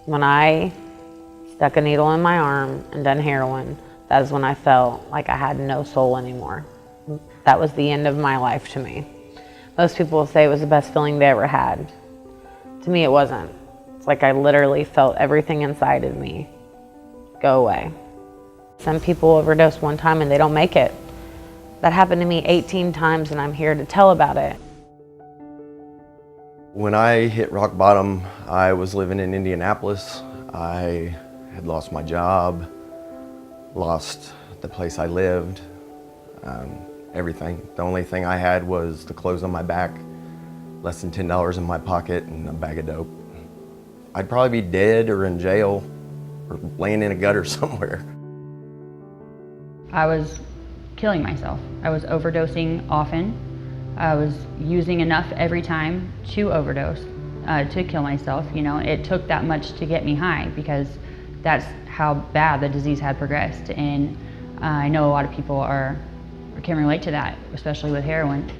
When I stuck a needle in my arm and done heroin, that is when I felt like I had no soul anymore. That was the end of my life to me. Most people will say it was the best feeling they ever had. To me, it wasn't. It's like I literally felt everything inside of me go away. Some people overdose one time and they don't make it. That happened to me 18 times and I'm here to tell about it. When I hit rock bottom, I was living in Indianapolis. I had lost my job, lost the place I lived, everything. The only thing I had was the clothes on my back, less than $10 in my pocket, and a bag of dope. I'd probably be dead or in jail or laying in a gutter somewhere. I was killing myself. I was overdosing often. I was using enough every time to overdose, to kill myself. You know, it took that much to get me high because that's how bad the disease had progressed. And I know a lot of people can relate to that, especially with heroin.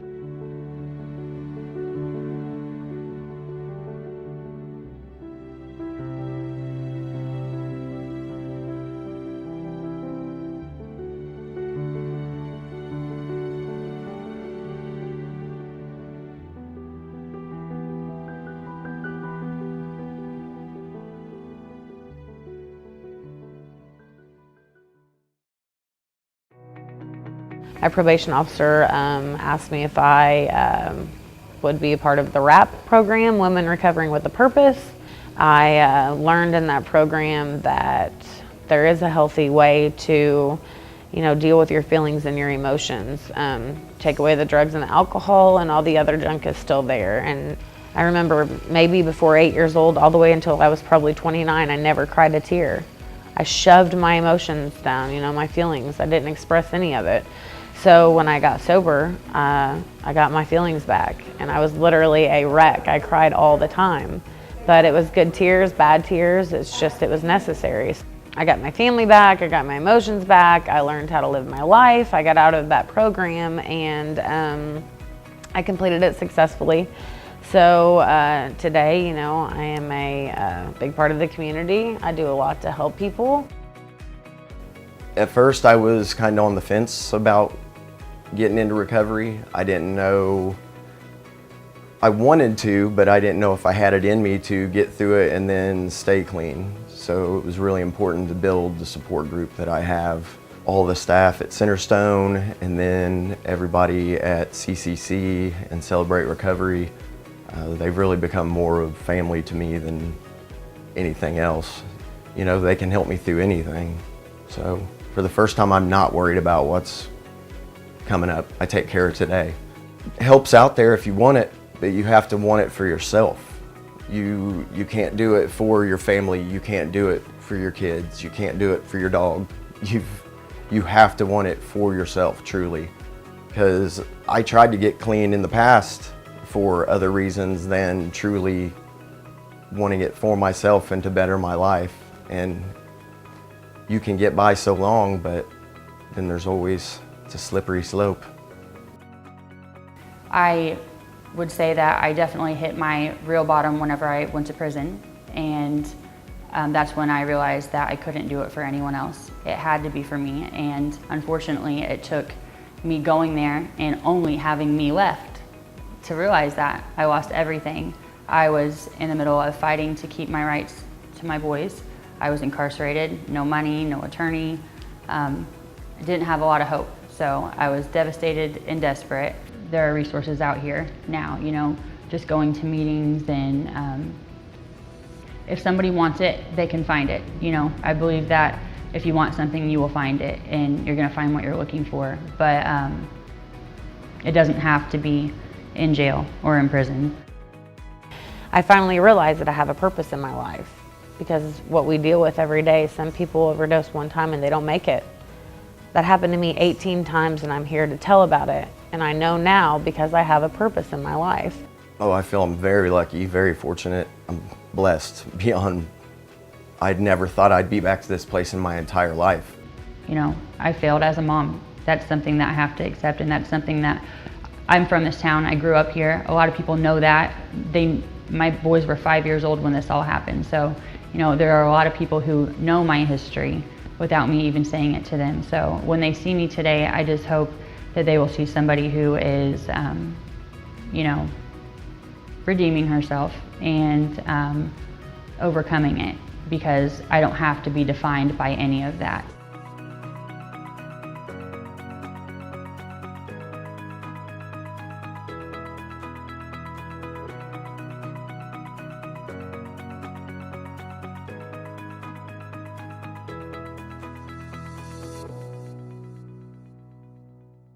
My probation officer asked me if I would be a part of the WRAP program, Women Recovering with a Purpose. I learned in that program that there is a healthy way to, deal with your feelings and your emotions. Take away the drugs and the alcohol, and all the other junk is still there. And I remember maybe before 8 years old, all the way until I was probably 29, I never cried a tear. I shoved my emotions down, my feelings. I didn't express any of it. So when I got sober, I got my feelings back, and I was literally a wreck. I cried all the time, but it was good tears, bad tears. It's just, it was necessary. I got my family back, I got my emotions back, I learned how to live my life. I got out of that program, and I completed it successfully. So today, I am a big part of the community. I do a lot to help people. At first, I was kind of on the fence about getting into recovery. I didn't know, I wanted to, but I didn't know if I had it in me to get through it and then stay clean. So it was really important to build the support group that I have. All the staff at Centerstone and then everybody at CCC and Celebrate Recovery, they've really become more of family to me than anything else. They can help me through anything. So for the first time, I'm not worried about what's coming up. I take care of today. Help's out there if you want it, but you have to want it for yourself. You can't do it for your family. You can't do it for your kids. You can't do it for your dog. You have to want it for yourself, truly. Because I tried to get clean in the past for other reasons than truly wanting it for myself and to better my life. And you can get by so long, but then there's always, it's a slippery slope. I would say that I definitely hit my real bottom whenever I went to prison, and that's when I realized that I couldn't do it for anyone else. It had to be for me, and unfortunately it took me going there and only having me left to realize that. I lost everything. I was in the middle of fighting to keep my rights to my boys. I was incarcerated, no money, no attorney. I didn't have a lot of hope, so I was devastated and desperate. There are resources out here now, just going to meetings, and if somebody wants it, they can find it. I believe that if you want something, you will find it, and you're gonna find what you're looking for, but it doesn't have to be in jail or in prison. I finally realized that I have a purpose in my life, because what we deal with every day, some people overdose one time and they don't make it. That happened to me 18 times, and I'm here to tell about it. And I know now because I have a purpose in my life. Oh, I feel I'm very lucky, very fortunate. I'm blessed beyond, I'd never thought I'd be back to this place in my entire life. I failed as a mom. That's something that I have to accept, and that's something that I'm from this town. I grew up here. A lot of people know that. They My boys were 5 years old when this all happened. So, you know, there are a lot of people who know my history without me even saying it to them. So when they see me today, I just hope that they will see somebody who is, you know, redeeming herself and overcoming it, because I don't have to be defined by any of that.